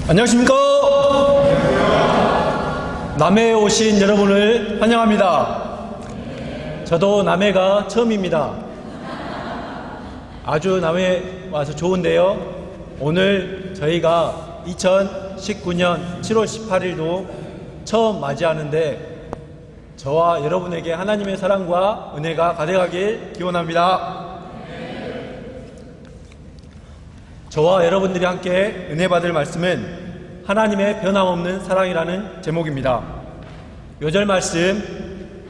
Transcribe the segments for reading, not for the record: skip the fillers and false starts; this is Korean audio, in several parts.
안녕하십니까? 남해에 오신 여러분을 환영합니다. 저도 남해가 처음입니다. 아주 남해에 와서 좋은데요. 오늘 저희가 2019년 7월 18일도 처음 맞이하는데 저와 여러분에게 하나님의 사랑과 은혜가 가득하길 기원합니다. 저와 여러분들이 함께 은혜 받을 말씀은 하나님의 변함없는 사랑이라는 제목입니다. 요절 말씀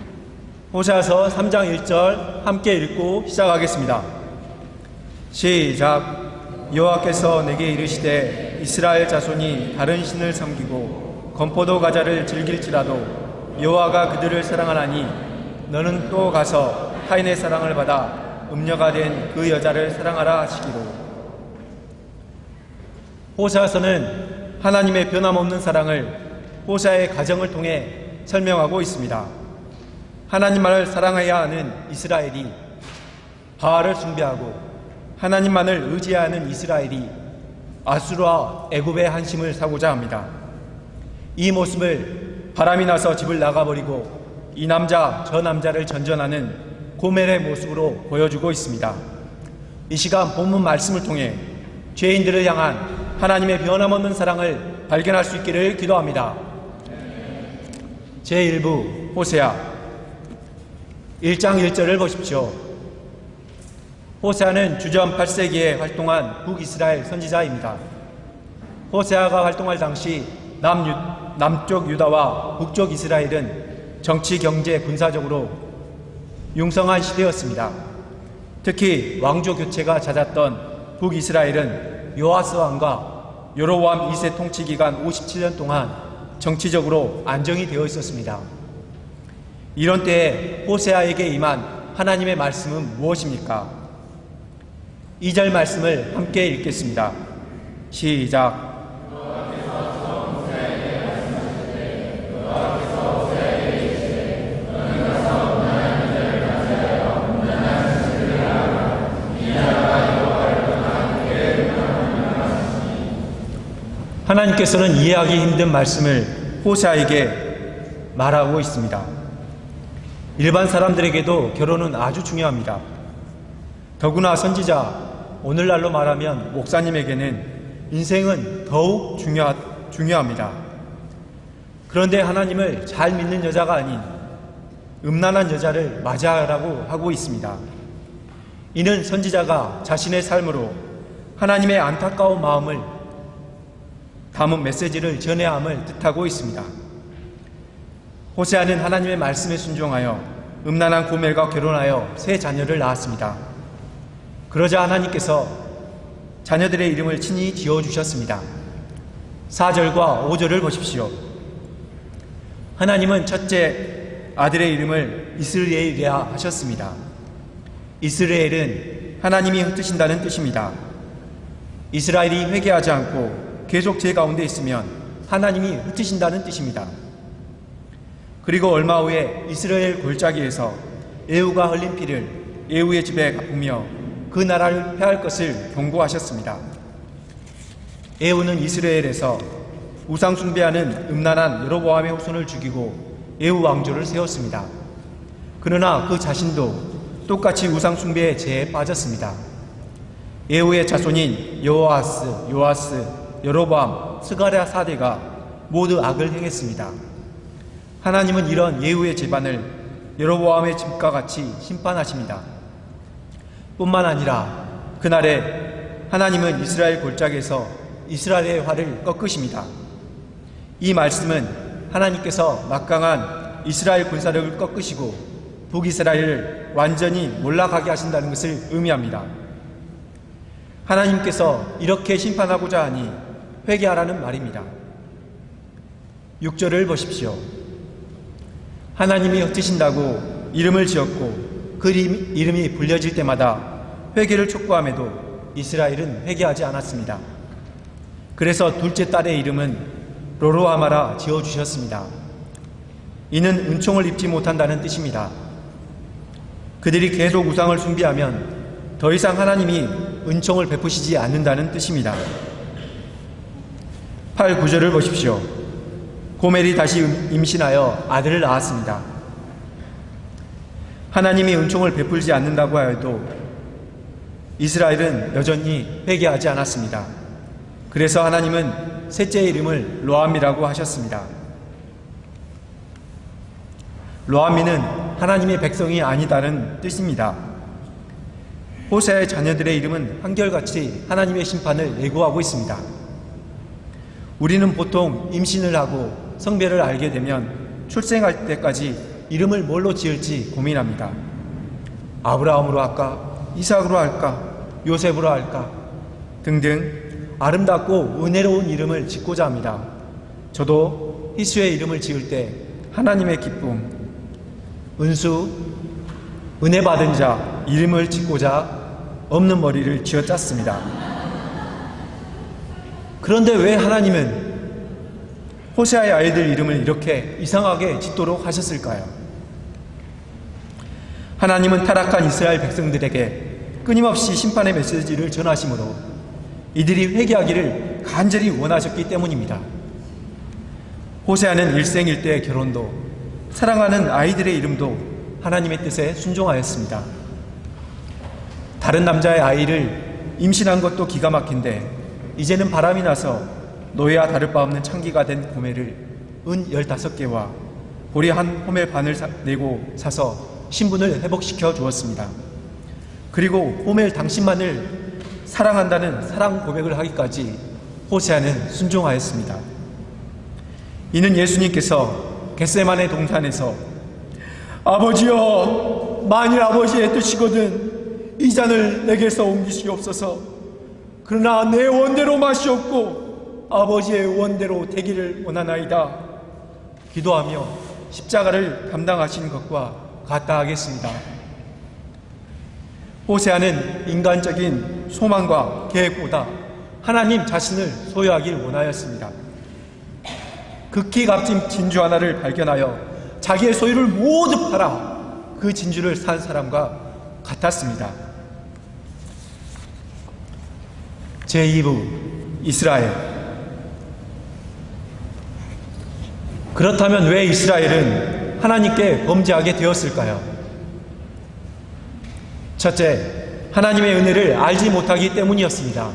호세아서 3장 1절 함께 읽고 시작하겠습니다. 시작. 여호와께서 내게 이르시되 이스라엘 자손이 다른 신을 섬기고 건포도 과자를 즐길지라도 여호와가 그들을 사랑하나니 너는 또 가서 타인의 사랑을 받아 음녀가 된 그 여자를 사랑하라 하시기로. 호세아서는 하나님의 변함없는 사랑을 호세아의 가정을 통해 설명하고 있습니다. 하나님만을 사랑해야 하는 이스라엘이 바알을 숭배하고 하나님만을 의지하는 이스라엘이 아수르와 애굽의 한심을 사고자 합니다. 이 모습을 바람이 나서 집을 나가버리고 이 남자 저 남자를 전전하는 고멜의 모습으로 보여주고 있습니다. 이 시간 본문 말씀을 통해 죄인들을 향한 하나님의 변함없는 사랑을 발견할 수 있기를 기도합니다. 제1부 호세아 1장 1절을 보십시오. 호세아는 주전 8세기에 활동한 북이스라엘 선지자입니다. 호세아가 활동할 당시 남쪽 유다와 북쪽 이스라엘은 정치, 경제, 군사적으로 융성한 시대였습니다. 특히 왕조 교체가 잦았던 북이스라엘은 요아스 왕과 여로보암 2세 통치 기간 57년 동안 정치적으로 안정이 되어 있었습니다. 이런 때에 호세아에게 임한 하나님의 말씀은 무엇입니까? 2절 말씀을 함께 읽겠습니다. 시작. 하나님께서는 이해하기 힘든 말씀을 호세아에게 말하고 있습니다. 일반 사람들에게도 결혼은 아주 중요합니다. 더구나 선지자, 오늘날로 말하면 목사님에게는 인생은 더욱 중요합니다. 그런데 하나님을 잘 믿는 여자가 아닌 음란한 여자를 맞이하라고 하고 있습니다. 이는 선지자가 자신의 삶으로 하나님의 안타까운 마음을 담은 메시지를 전해야 함을 뜻하고 있습니다. 호세아는 하나님의 말씀에 순종하여 음란한 고멜과 결혼하여 세 자녀를 낳았습니다. 그러자 하나님께서 자녀들의 이름을 친히 지어주셨습니다. 4절과 5절을 보십시오. 하나님은 첫째 아들의 이름을 이스라엘이라 하셨습니다. 이스라엘은 하나님이 흩으신다는 뜻입니다. 이스라엘이 회개하지 않고 계속 제 가운데 있으면 하나님이 흩으신다는 뜻입니다. 그리고 얼마 후에 이스라엘 골짜기에서 에후가 흘린 피를 에후의 집에 갚으며 그 나라를 패할 것을 경고하셨습니다. 에후는 이스라엘에서 우상 숭배하는 음란한 여로보암의 후손을 죽이고 에후 왕조를 세웠습니다. 그러나 그 자신도 똑같이 우상 숭배의 죄에 빠졌습니다. 에후의 자손인 여호아스, 요아스, 여로보암, 스가랴 4대가 모두 악을 행했습니다. 하나님은 이런 예후의 집안을 여로보암의 집과 같이 심판하십니다. 뿐만 아니라 그날에 하나님은 이스라엘 골짜기에서 이스라엘의 활을 꺾으십니다. 이 말씀은 하나님께서 막강한 이스라엘 군사력을 꺾으시고 북이스라엘을 완전히 몰락하게 하신다는 것을 의미합니다. 하나님께서 이렇게 심판하고자 하니 회개하라는 말입니다. 6절을 보십시오. 하나님이 흩으신다고 이름을 지었고 그 이름이 불려질 때마다 회개를 촉구함에도 이스라엘은 회개하지 않았습니다. 그래서 둘째 딸의 이름은 로로하마라 지어주셨습니다. 이는 은총을 입지 못한다는 뜻입니다. 그들이 계속 우상을 숭배하면 더 이상 하나님이 은총을 베푸시지 않는다는 뜻입니다. 8, 9절을 보십시오. 고멜이 다시 임신하여 아들을 낳았습니다. 하나님이 은총을 베풀지 않는다고 하여도 이스라엘은 여전히 회개하지 않았습니다. 그래서 하나님은 셋째의 이름을 로암미라고 하셨습니다. 로암미는 하나님의 백성이 아니다는 뜻입니다. 호세아의 자녀들의 이름은 한결같이 하나님의 심판을 예고하고 있습니다. 우리는 보통 임신을 하고 성별을 알게 되면 출생할 때까지 이름을 뭘로 지을지 고민합니다. 아브라함으로 할까? 이삭으로 할까? 요셉으로 할까? 등등 아름답고 은혜로운 이름을 짓고자 합니다. 저도 희수의 이름을 지을 때 하나님의 기쁨, 은수, 은혜 받은 자 이름을 짓고자 없는 머리를 쥐어짰습니다. 그런데 왜 하나님은 호세아의 아이들 이름을 이렇게 이상하게 짓도록 하셨을까요? 하나님은 타락한 이스라엘 백성들에게 끊임없이 심판의 메시지를 전하시므로 이들이 회개하기를 간절히 원하셨기 때문입니다. 호세아는 일생일대의 결혼도 사랑하는 아이들의 이름도 하나님의 뜻에 순종하였습니다. 다른 남자의 아이를 임신한 것도 기가 막힌데 이제는 바람이 나서 노예와 다를 바 없는 창기가 된 고멜을 은 15개와 보리 한 호멜 반을 내고 사서 신분을 회복시켜 주었습니다. 그리고 호멜 당신만을 사랑한다는 사랑 고백을 하기까지 호세아는 순종하였습니다. 이는 예수님께서 겟세마네 동산에서 아버지여, 만일 아버지의 뜻이거든 이 잔을 내게서 옮기시옵소서. 그러나 내 원대로 마시옵고 아버지의 원대로 되기를 원하나이다 기도하며 십자가를 감당하신 것과 같다 하겠습니다. 호세아는 인간적인 소망과 계획보다 하나님 자신을 소유하길 원하였습니다. 극히 값진 진주 하나를 발견하여 자기의 소유를 모두 팔아 그 진주를 산 사람과 같았습니다. 제2부 이스라엘. 그렇다면 왜 이스라엘은 하나님께 범죄하게 되었을까요? 첫째, 하나님의 은혜를 알지 못하기 때문이었습니다.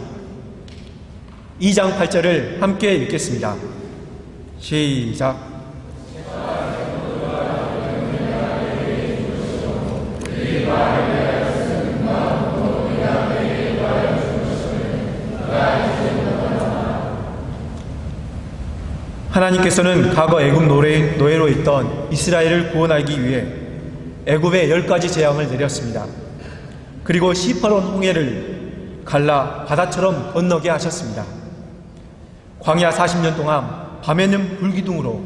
2장 8절을 함께 읽겠습니다. 시작. 하나님께서는 과거 애굽 노예로 있던 이스라엘을 구원하기 위해 애굽에 10가지 재앙을 내렸습니다. 그리고 시퍼런 홍해를 갈라 바다처럼 건너게 하셨습니다. 광야 40년 동안 밤에는 불기둥으로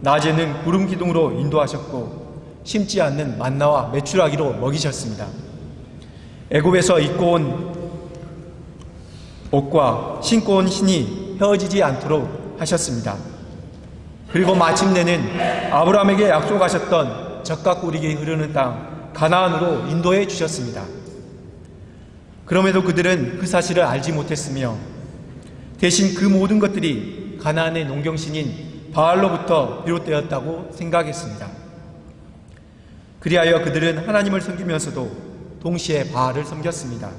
낮에는 구름기둥으로 인도하셨고 심지 않는 만나와 메추라기로 먹이셨습니다. 애굽에서 입고 온 옷과 신고 온 신이 헤어지지 않도록 하셨습니다. 그리고 마침내는 아브라함에게 약속하셨던 젖과 꿀이 흐르는 땅 가나안으로 인도해 주셨습니다. 그럼에도 그들은 그 사실을 알지 못했으며 대신 그 모든 것들이 가나안의 농경신인 바알로부터 비롯되었다고 생각했습니다. 그리하여 그들은 하나님을 섬기면서도 동시에 바알을 섬겼습니다.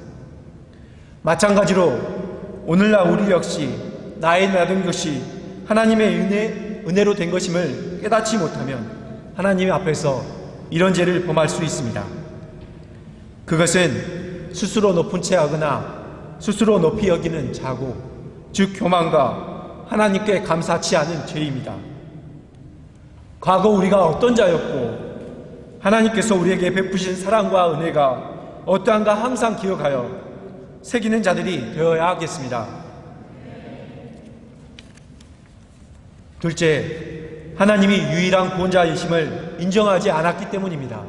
마찬가지로 오늘날 우리 역시 나의 모든 것이 하나님의 은혜로 된 것임을 깨닫지 못하면 하나님 앞에서 이런 죄를 범할 수 있습니다. 그것은 스스로 높은 채 하거나 스스로 높이 여기는 자고, 즉 교만과 하나님께 감사치 않은 죄입니다. 과거 우리가 어떤 자였고 하나님께서 우리에게 베푸신 사랑과 은혜가 어떠한가 항상 기억하여 새기는 자들이 되어야 하겠습니다. 둘째, 하나님이 유일한 구원자이심을 인정하지 않았기 때문입니다.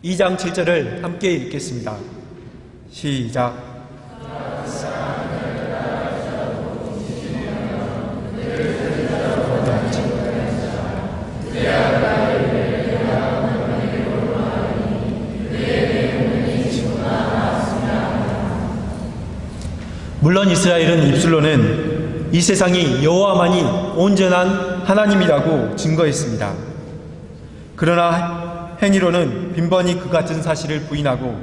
2장 7절을 함께 읽겠습니다. 시작. 물론 이스라엘은 입술로는 이 세상이 여호와만이 온전한 하나님이라고 증거했습니다. 그러나 행위로는 빈번히 그 같은 사실을 부인하고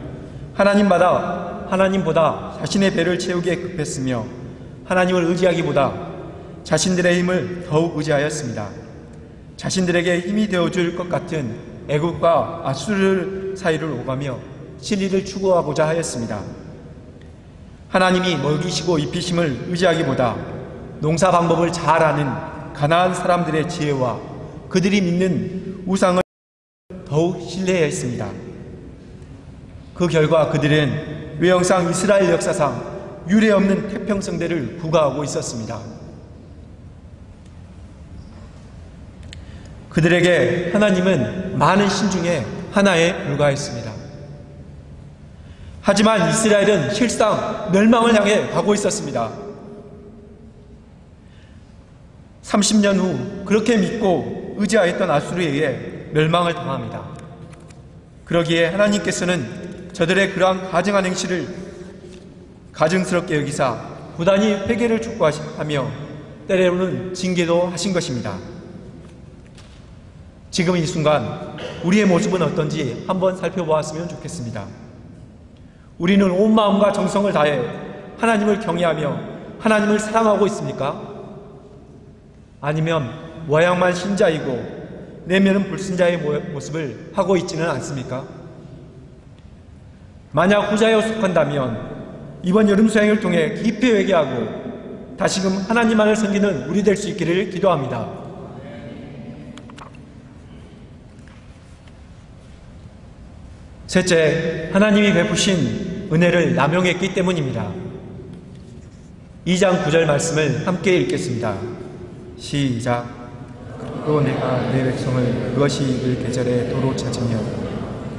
하나님보다 자신의 배를 채우기에 급했으며 하나님을 의지하기보다 자신들의 힘을 더욱 의지하였습니다. 자신들에게 힘이 되어줄 것 같은 애굽과 아수르 사이를 오가며 진리를 추구하고자 하였습니다. 하나님이 먹이시고 입히심을 의지하기보다 농사 방법을 잘 아는 가나안 사람들의 지혜와 그들이 믿는 우상을 더욱 신뢰했습니다. 그 결과 그들은 외형상 이스라엘 역사상 유례없는 태평성대를 구가하고 있었습니다. 그들에게 하나님은 많은 신 중에 하나에 불과했습니다. 하지만 이스라엘은 실상 멸망을 향해 가고 있었습니다. 30년 후 그렇게 믿고 의지하였던 아수르에 의해 멸망을 당합니다. 그러기에 하나님께서는 저들의 그러한 가증한 행실을 가증스럽게 여기사 부단히 회개를 촉구하며 때로는 징계도 하신 것입니다. 지금 이 순간 우리의 모습은 어떤지 한번 살펴보았으면 좋겠습니다. 우리는 온 마음과 정성을 다해 하나님을 경외하며 하나님을 사랑하고 있습니까? 아니면 모양만 신자이고 내면은 불신자의 모습을 하고 있지는 않습니까? 만약 후자에 속한다면 이번 여름 수행을 통해 깊이 회개하고 다시금 하나님만을 섬기는 우리 될 수 있기를 기도합니다. 셋째, 하나님이 베푸신 은혜를 남용했기 때문입니다. 2장 9절 말씀을 함께 읽겠습니다. 시작. 또 내가 내 백성을 그것이 익을 계절에 도로 찾으며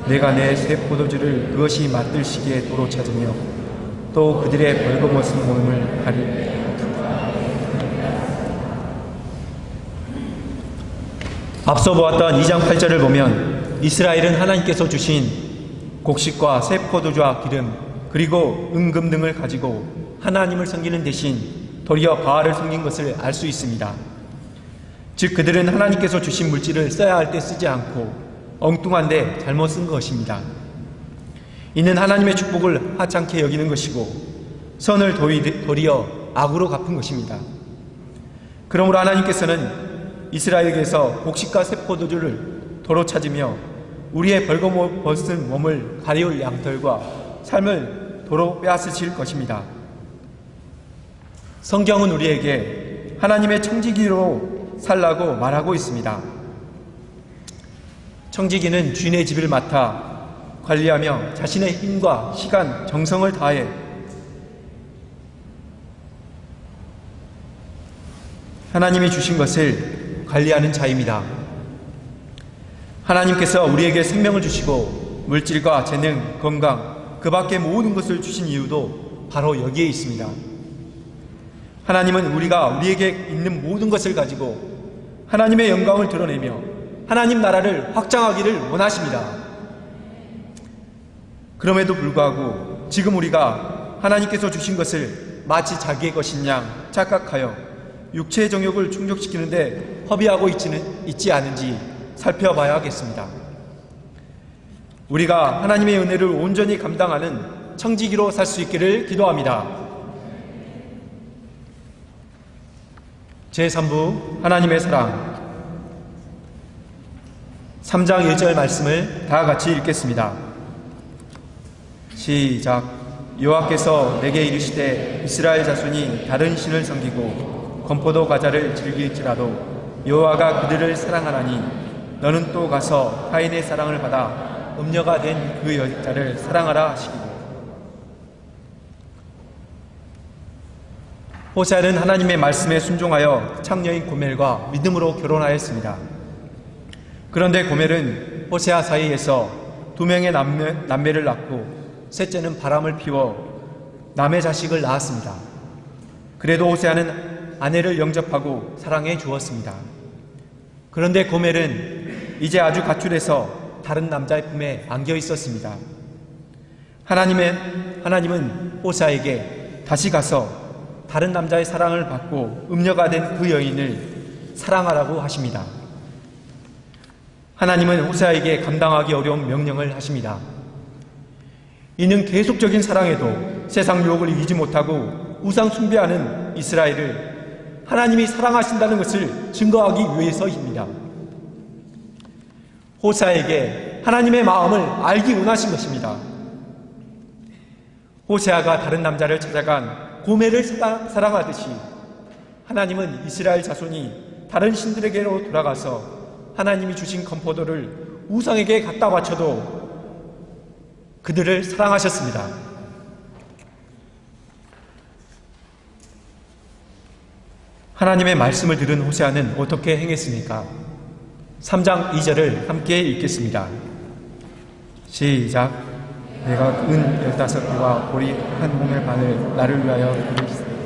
내가 내 새 포도주를 그것이 맛들 시기에 도로 찾으며 또 그들의 벌거벗은 몸을 가리리라. 앞서 보았던 2장 8절을 보면 이스라엘은 하나님께서 주신 곡식과 새 포도주와 기름 그리고 은금 등을 가지고 하나님을 섬기는 대신 도리어 바알을 섬긴 것을 알 수 있습니다. 즉 그들은 하나님께서 주신 물질을 써야 할 때 쓰지 않고 엉뚱한데 잘못 쓴 것입니다. 이는 하나님의 축복을 하찮게 여기는 것이고 선을 도리어 악으로 갚은 것입니다. 그러므로 하나님께서는 이스라엘에게서 곡식과 새 포도주를 도로 찾으며 우리의 벌거벗은 몸을 가리울 양털과 삶을 도로 빼앗으실 것입니다. 성경은 우리에게 하나님의 청지기로 살라고 말하고 있습니다. 청지기는 주인의 집을 맡아 관리하며 자신의 힘과 시간, 정성을 다해 하나님이 주신 것을 관리하는 자입니다. 하나님께서 우리에게 생명을 주시고 물질과 재능, 건강, 그 밖의 모든 것을 주신 이유도 바로 여기에 있습니다. 하나님은 우리에게 있는 모든 것을 가지고 하나님의 영광을 드러내며 하나님 나라를 확장하기를 원하십니다. 그럼에도 불구하고 지금 우리가 하나님께서 주신 것을 마치 자기의 것인 양 착각하여 육체의 정욕을 충족시키는데 허비하고 있지 않은지 살펴봐야 하겠습니다. 우리가 하나님의 은혜를 온전히 감당하는 청지기로 살 수 있기를 기도합니다. 제3부 하나님의 사랑 3장 1절 말씀을 다 같이 읽겠습니다. 시작. 여호와께서 내게 이르시되 이스라엘 자손이 다른 신을 섬기고 건포도 과자를 즐길지라도 여호와가 그들을 사랑하나니 너는 또 가서 타인의 사랑을 받아 음녀가 된 그 여자를 사랑하라 하시기로. 호세아는 하나님의 말씀에 순종하여 창녀인 고멜과 믿음으로 결혼하였습니다. 그런데 고멜은 호세아 사이에서 2명의 남매를 낳고 셋째는 바람을 피워 남의 자식을 낳았습니다. 그래도 호세아는 아내를 영접하고 사랑해 주었습니다. 그런데 고멜은 이제 아주 가출해서 다른 남자의 품에 안겨 있었습니다. 하나님은 호세아에게 다시 가서 다른 남자의 사랑을 받고 음녀가 된 그 여인을 사랑하라고 하십니다. 하나님은 호세아에게 감당하기 어려운 명령을 하십니다. 이는 계속적인 사랑에도 세상 유혹을 이기지 못하고 우상 숭배하는 이스라엘을 하나님이 사랑하신다는 것을 증거하기 위해서입니다. 호세아에게 하나님의 마음을 알기 원하신 것입니다. 호세아가 다른 남자를 찾아간 고멜을 사랑하듯이 하나님은 이스라엘 자손이 다른 신들에게로 돌아가서 하나님이 주신 건포도를 우상에게 갖다 바쳐도 그들을 사랑하셨습니다. 하나님의 말씀을 들은 호세아는 어떻게 행했습니까? 3장 2절을 함께 읽겠습니다. 시작. 내가 은 15개와 보리 한 호멜 반을 나를 위하여 드리겠습니다.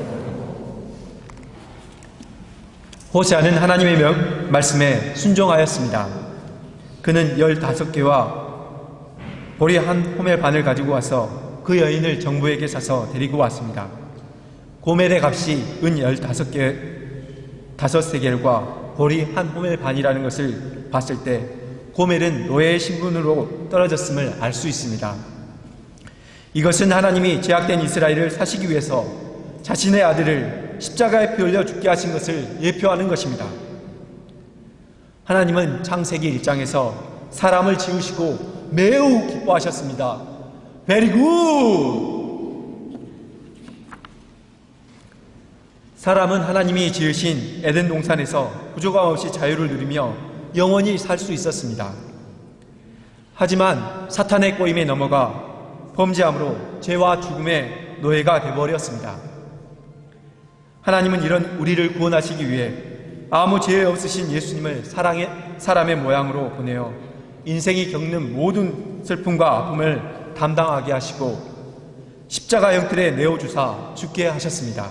호세아는 하나님의 말씀에 순종하였습니다. 그는 15개와 보리 한 호멜 반을 가지고 와서 그 여인을 정부에게 사서 데리고 왔습니다. 고멜의 값이 은 15세겔과 보리 한 호멜 반이라는 것을 봤을 때 고멜은 노예의 신분으로 떨어졌음을 알 수 있습니다. 이것은 하나님이 제약된 이스라엘을 사시기 위해서 자신의 아들을 십자가에 피 흘려 죽게 하신 것을 예표하는 것입니다. 하나님은 창세기 1장에서 사람을 지으시고 매우 기뻐하셨습니다. Very good! 사람은 하나님이 지으신 에덴 동산에서 부족함 없이 자유를 누리며 영원히 살 수 있었습니다. 하지만 사탄의 꼬임에 넘어가 범죄함으로 죄와 죽음의 노예가 되어버렸습니다. 하나님은 이런 우리를 구원하시기 위해 아무 죄 없으신 예수님을 사람의 모양으로 보내어 인생이 겪는 모든 슬픔과 아픔을 담당하게 하시고 십자가 형틀에 내어주사 죽게 하셨습니다.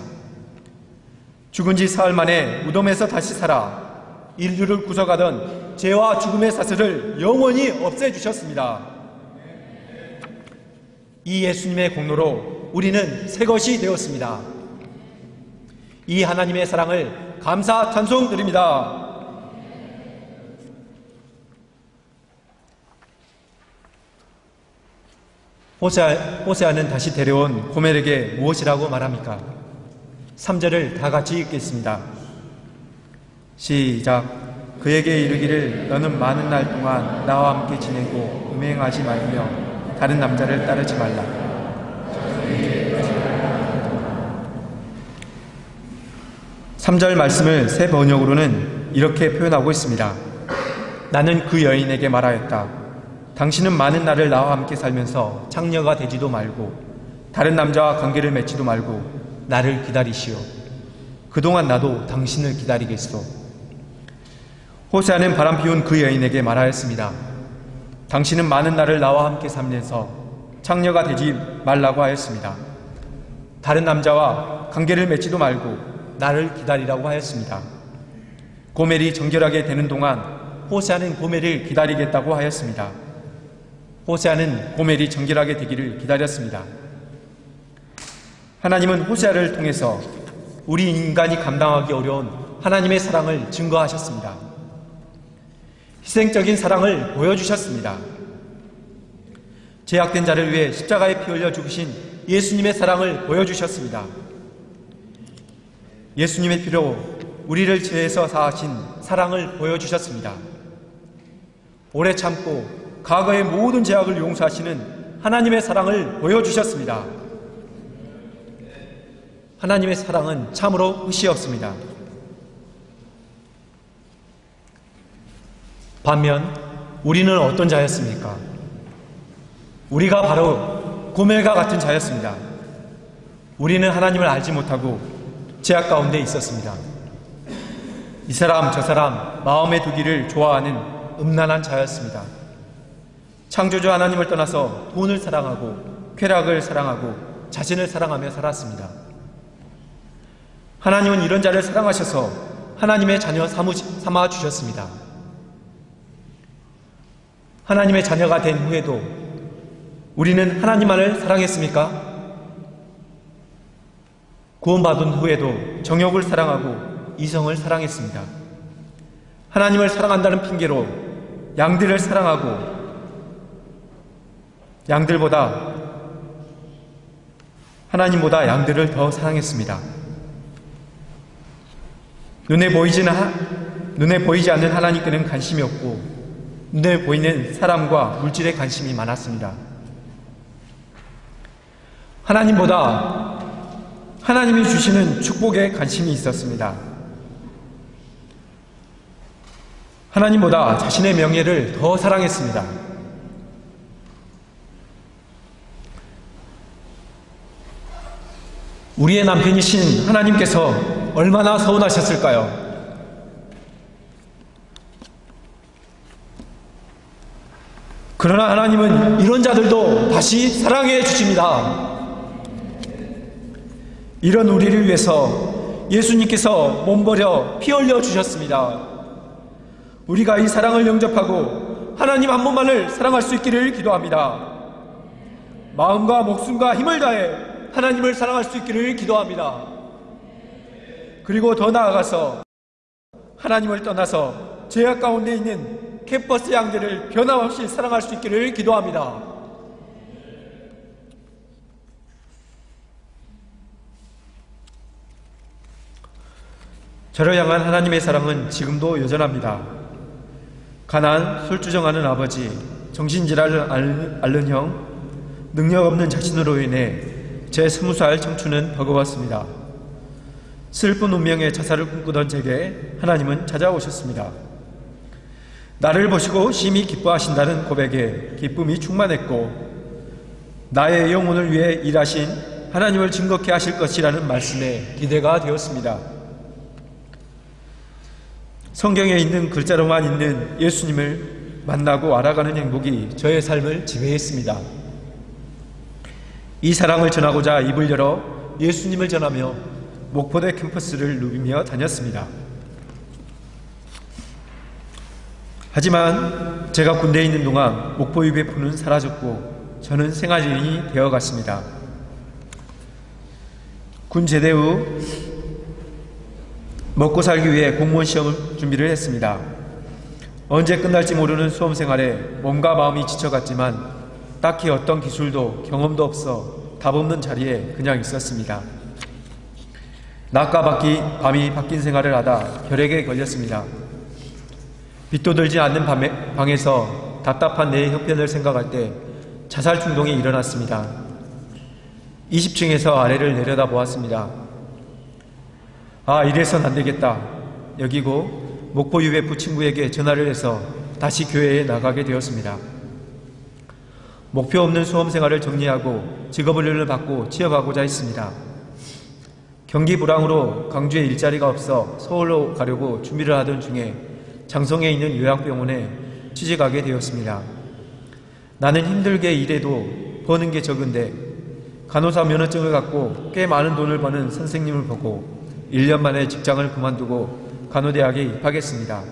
죽은 지 사흘 만에 무덤에서 다시 살아 인류를 구속하던 죄와 죽음의 사슬을 영원히 없애주셨습니다. 이 예수님의 공로로 우리는 새 것이 되었습니다. 이 하나님의 사랑을 감사 찬송 드립니다. 호세아는 다시 데려온 고멜에게 무엇이라고 말합니까? 3절을 다 같이 읽겠습니다. 시작. 그에게 이르기를 너는 많은 날 동안 나와 함께 지내고 음행하지 말며 다른 남자를 따르지 말라. 3절 말씀을 새 번역으로는 이렇게 표현하고 있습니다. 나는 그 여인에게 말하였다. 당신은 많은 날을 나와 함께 살면서 창녀가 되지도 말고 다른 남자와 관계를 맺지도 말고 나를 기다리시오. 그동안 나도 당신을 기다리겠소. 호세아는 바람 피운 그 여인에게 말하였습니다. 당신은 많은 날을 나와 함께 살면서 창녀가 되지 말라고 하였습니다. 다른 남자와 관계를 맺지도 말고 나를 기다리라고 하였습니다. 고멜이 정결하게 되는 동안 호세아는 고멜을 기다리겠다고 하였습니다. 호세아는 고멜이 정결하게 되기를 기다렸습니다. 하나님은 호세아를 통해서 우리 인간이 감당하기 어려운 하나님의 사랑을 증거하셨습니다. 희생적인 사랑을 보여주셨습니다. 죄악된 자를 위해 십자가에 피 흘려 죽으신 예수님의 사랑을 보여주셨습니다. 예수님의 피로 우리를 죄에서 사하신 사랑을 보여주셨습니다. 오래 참고 과거의 모든 죄악을 용서하시는 하나님의 사랑을 보여주셨습니다. 하나님의 사랑은 참으로 끝이 없습니다. 반면 우리는 어떤 자였습니까? 우리가 바로 고멜과 같은 자였습니다. 우리는 하나님을 알지 못하고 죄악 가운데 있었습니다. 이 사람 저 사람 마음에 두기를 좋아하는 음란한 자였습니다. 창조주 하나님을 떠나서 돈을 사랑하고 쾌락을 사랑하고 자신을 사랑하며 살았습니다. 하나님은 이런 자를 사랑하셔서 하나님의 자녀 삼아 주셨습니다. 하나님의 자녀가 된 후에도 우리는 하나님만을 사랑했습니까? 구원받은 후에도 정욕을 사랑하고 이성을 사랑했습니다. 하나님을 사랑한다는 핑계로 양들을 사랑하고 하나님보다 양들을 더 사랑했습니다. 눈에 보이지 않는 하나님께는 관심이 없고 눈에 보이는 사람과 물질에 관심이 많았습니다. 하나님보다 하나님이 주시는 축복에 관심이 있었습니다. 하나님보다 자신의 명예를 더 사랑했습니다. 우리의 남편이신 하나님께서 얼마나 서운하셨을까요? 그러나 하나님은 이런 자들도 다시 사랑해 주십니다. 이런 우리를 위해서 예수님께서 몸버려 피 흘려 주셨습니다. 우리가 이 사랑을 영접하고 하나님 한 분만을 사랑할 수 있기를 기도합니다. 마음과 목숨과 힘을 다해 하나님을 사랑할 수 있기를 기도합니다. 그리고 더 나아가서 하나님을 떠나서 죄악 가운데 있는 캣버스 양들을 변함없이 사랑할 수 있기를 기도합니다. 저를 향한 하나님의 사랑은 지금도 여전합니다. 가난, 술주정하는 아버지, 정신질환을 앓는 형, 능력 없는 자신으로 인해 제 20살 청춘은 버거웠습니다. 슬픈 운명의 자살을 꿈꾸던 제게 하나님은 찾아오셨습니다. 나를 보시고 심히 기뻐하신다는 고백에 기쁨이 충만했고 나의 영혼을 위해 일하신 하나님을 증거케 하실 것이라는 말씀에 기대가 되었습니다. 성경에 있는 글자로만 있는 예수님을 만나고 알아가는 행복이 저의 삶을 지배했습니다. 이 사랑을 전하고자 입을 열어 예수님을 전하며 목포대 캠퍼스를 누비며 다녔습니다. 하지만 제가 군대에 있는 동안 목포 UBF는 사라졌고 저는 생활인이 되어갔습니다. 군 제대 후 먹고 살기 위해 공무원 시험 준비를 했습니다. 언제 끝날지 모르는 수험 생활에 몸과 마음이 지쳐갔지만 딱히 어떤 기술도 경험도 없어 답 없는 자리에 그냥 있었습니다. 낮과 밤이 바뀐 생활을 하다 혈액에 걸렸습니다. 빛도 들지 않는 방에서 답답한 내 형편을 생각할 때 자살 충동이 일어났습니다. 20층에서 아래를 내려다보았습니다. 아, 이래선 안 되겠다. 여기고 목포 UBF 친구에게 전화를 해서 다시 교회에 나가게 되었습니다. 목표 없는 수험 생활을 정리하고 직업훈련을 받고 취업하고자 했습니다. 경기 불황으로 광주에 일자리가 없어 서울로 가려고 준비를 하던 중에 장성에 있는 요양병원에 취직하게 되었습니다. 나는 힘들게 일해도 버는 게 적은데 간호사 면허증을 갖고 꽤 많은 돈을 버는 선생님을 보고 1년 만에 직장을 그만두고 간호대학에 입학했습니다.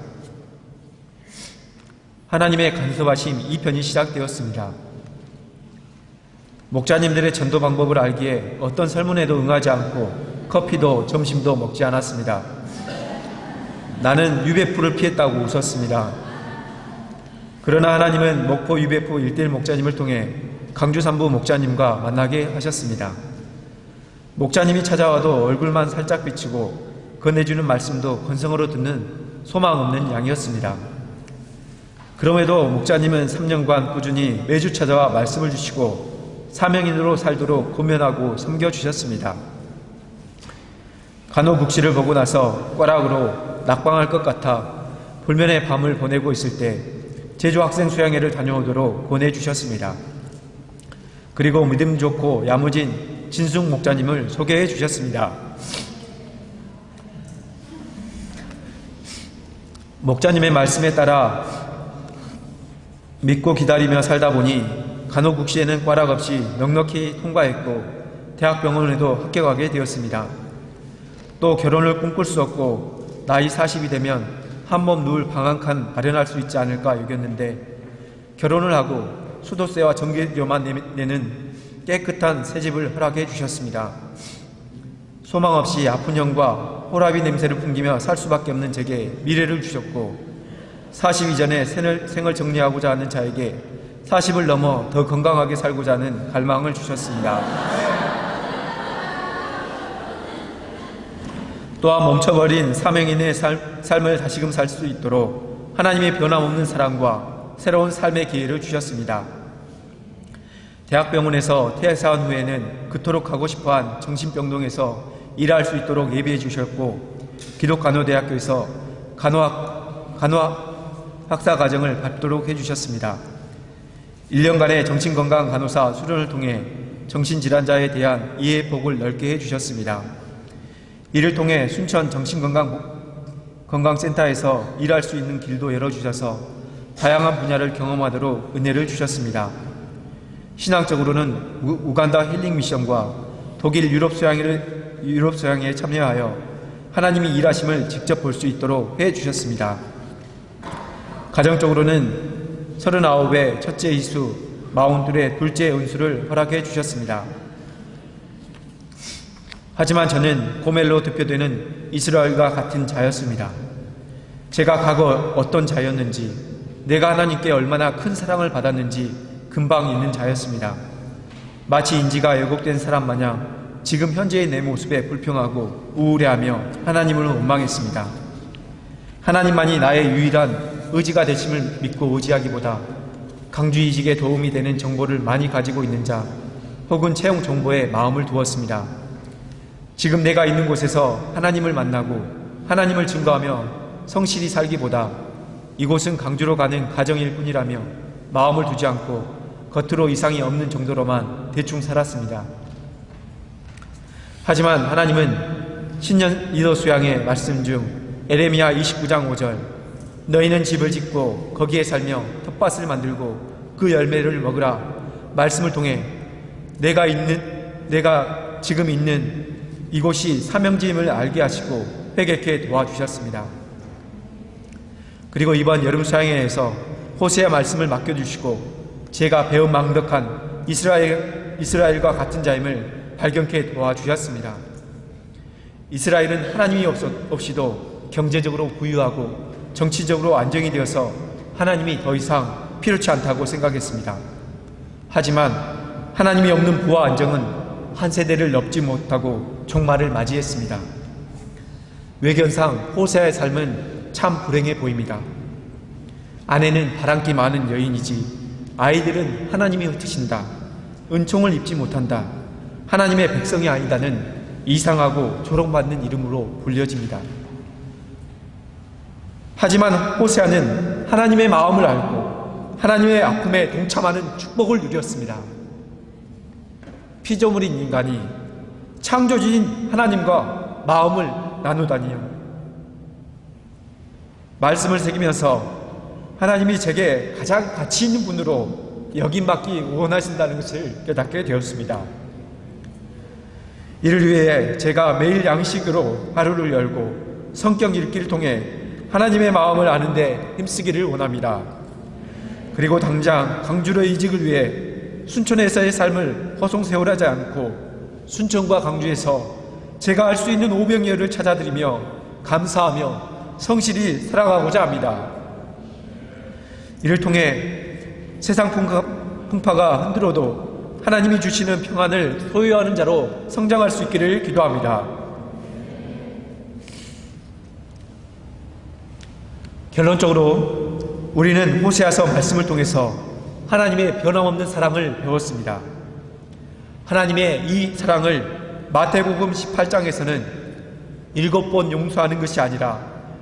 하나님의 간섭하심 2편이 시작되었습니다. 목자님들의 전도 방법을 알기에 어떤 설문에도 응하지 않고 커피도 점심도 먹지 않았습니다. 나는 UBF를 피했다고 웃었습니다. 그러나 하나님은 목포 UBF 1:1 목자님을 통해 강주 산부 목자님과 만나게 하셨습니다. 목자님이 찾아와도 얼굴만 살짝 비치고 건네주는 말씀도 건성으로 듣는 소망 없는 양이었습니다. 그럼에도 목자님은 3년간 꾸준히 매주 찾아와 말씀을 주시고 사명인으로 살도록 고면하고 섬겨주셨습니다. 간호국시를 보고 나서 꽈락으로 낙방할 것 같아 불면의 밤을 보내고 있을 때 제주 학생 수양회를 다녀오도록 보내주셨습니다. 그리고 믿음 좋고 야무진 진숙 목자님을 소개해 주셨습니다. 목자님의 말씀에 따라 믿고 기다리며 살다 보니 간호국시에는 꽈락 없이 넉넉히 통과했고 대학병원에도 합격하게 되었습니다. 또 결혼을 꿈꿀 수 없고 나이 40이 되면 한몸 누울 방 한 칸 마련할 수 있지 않을까 여겼는데 결혼을 하고 수도세와 전기료만 내는 깨끗한 새집을 허락해 주셨습니다. 소망 없이 아픈 형과 호라비 냄새를 풍기며 살 수밖에 없는 제게 미래를 주셨고 40 이전에 생을 정리하고자 하는 자에게 40을 넘어 더 건강하게 살고자 하는 갈망을 주셨습니다. 또한 멈춰버린 사명인의 삶을 다시금 살 수 있도록 하나님의 변함없는 사랑과 새로운 삶의 기회를 주셨습니다. 대학병원에서 퇴사한 후에는 그토록 가고 싶어한 정신병동에서 일할 수 있도록 예비해 주셨고 기독간호대학교에서 간호학 학사 과정을 밟도록 해주셨습니다. 1년간의 정신건강 간호사 수련을 통해 정신질환자에 대한 이해의 폭을 넓게 해주셨습니다. 이를 통해 순천 정신건강센터에서 일할 수 있는 길도 열어주셔서 다양한 분야를 경험하도록 은혜를 주셨습니다. 신앙적으로는 우간다 힐링 미션과 독일 유럽 소양에 참여하여 하나님이 일하심을 직접 볼 수 있도록 해주셨습니다. 가정적으로는 39의 첫째 이수, 42의 둘째 은수를 허락해 주셨습니다. 하지만 저는 고멜로 대표되는 이스라엘과 같은 자였습니다. 제가 과거 어떤 자였는지, 내가 하나님께 얼마나 큰 사랑을 받았는지 금방 잊는 자였습니다. 마치 인지가 왜곡된 사람 마냥 지금 현재의 내 모습에 불평하고 우울해하며 하나님을 원망했습니다. 하나님만이 나의 유일한 의지가 되심을 믿고 의지하기보다 강주이직에 도움이 되는 정보를 많이 가지고 있는 자 혹은 채용 정보에 마음을 두었습니다. 지금 내가 있는 곳에서 하나님을 만나고 하나님을 증거하며 성실히 살기보다 이곳은 강주로 가는 가정일 뿐이라며 마음을 두지 않고 겉으로 이상이 없는 정도로만 대충 살았습니다. 하지만 하나님은 신년 리더 수양의 말씀 중 에레미야 29장 5절 너희는 집을 짓고 거기에 살며 텃밭을 만들고 그 열매를 먹으라 말씀을 통해 내가 지금 있는 이곳이 사명지임을 알게 하시고 회개케 도와주셨습니다. 그리고 이번 여름 수양회에서 호세아 말씀을 맡겨주시고 제가 배운 망덕한 이스라엘과 같은 자임을 발견케 도와주셨습니다. 이스라엘은 하나님이 없이도 경제적으로 부유하고 정치적으로 안정이 되어서 하나님이 더 이상 필요치 않다고 생각했습니다. 하지만 하나님이 없는 부와 안정은 한 세대를 넘지 못하고 종말을 맞이했습니다. 외견상 호세아의 삶은 참 불행해 보입니다. 아내는 바람기 많은 여인이지 아이들은 하나님이 흩으신다, 은총을 입지 못한다, 하나님의 백성이 아니다는 이상하고 조롱받는 이름으로 불려집니다. 하지만 호세아는 하나님의 마음을 알고 하나님의 아픔에 동참하는 축복을 누렸습니다. 피조물인 인간이 창조주인 하나님과 마음을 나누다니요. 말씀을 새기면서 하나님이 제게 가장 가치 있는 분으로 여김받기 원하신다는 것을 깨닫게 되었습니다. 이를 위해 제가 매일 양식으로 하루를 열고 성경 읽기를 통해 하나님의 마음을 아는 데 힘쓰기를 원합니다. 그리고 당장 강주로 이직을 위해 순천에서의 삶을 허송세월하지 않고 순천과 강주에서 제가 할 수 있는 오병이어를 찾아드리며 감사하며 성실히 살아가고자 합니다. 이를 통해 세상 풍파가 흔들어도 하나님이 주시는 평안을 소유하는 자로 성장할 수 있기를 기도합니다. 결론적으로 우리는 호세아서 말씀을 통해서 하나님의 변함없는 사랑을 배웠습니다. 하나님의 이 사랑을 마태복음 18장에서는 7번 용서하는 것이 아니라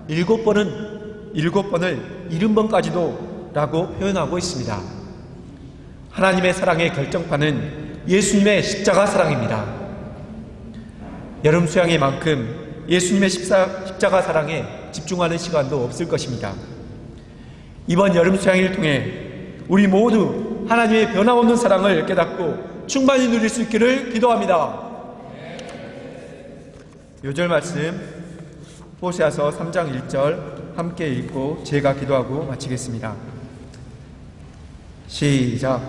7번을 70번까지도 라고 표현하고 있습니다. 하나님의 사랑의 결정판은 예수님의 십자가 사랑입니다. 여름 수양의 만큼 예수님의 십자가 사랑에 집중하는 시간도 없을 것입니다. 이번 여름 수양을 통해 우리 모두 하나님의 변함없는 사랑을 깨닫고 충만히 누릴 수 있기를 기도합니다. 요절 말씀 호세아서 3장 1절 함께 읽고 제가 기도하고 마치겠습니다. 시작.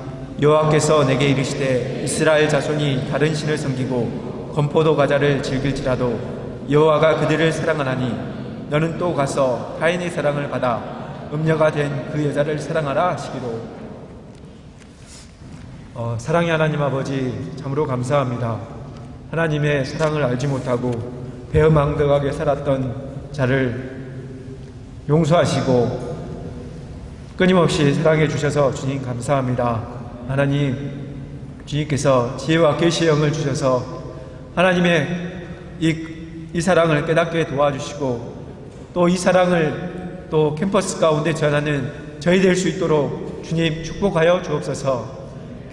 여호와께서 내게 이르시되 이스라엘 자손이 다른 신을 섬기고 건포도 과자를 즐길지라도 여호와가 그들을 사랑하나니 너는 또 가서 타인의 사랑을 받아 음녀가 된 그 여자를 사랑하라 하시기로. 사랑의 하나님 아버지, 참으로 감사합니다. 하나님의 사랑을 알지 못하고 배은망덕하게 살았던 자를 용서하시고 끊임없이 사랑해 주셔서 주님 감사합니다. 하나님, 주님께서 지혜와 계시의 영을 주셔서 하나님의 이 사랑을 깨닫게 도와주시고 또 이 사랑을 또 캠퍼스 가운데 전하는 저희 될 수 있도록 주님 축복하여 주옵소서.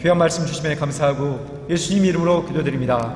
귀한 말씀 주심에 감사하고 예수님 이름으로 기도드립니다.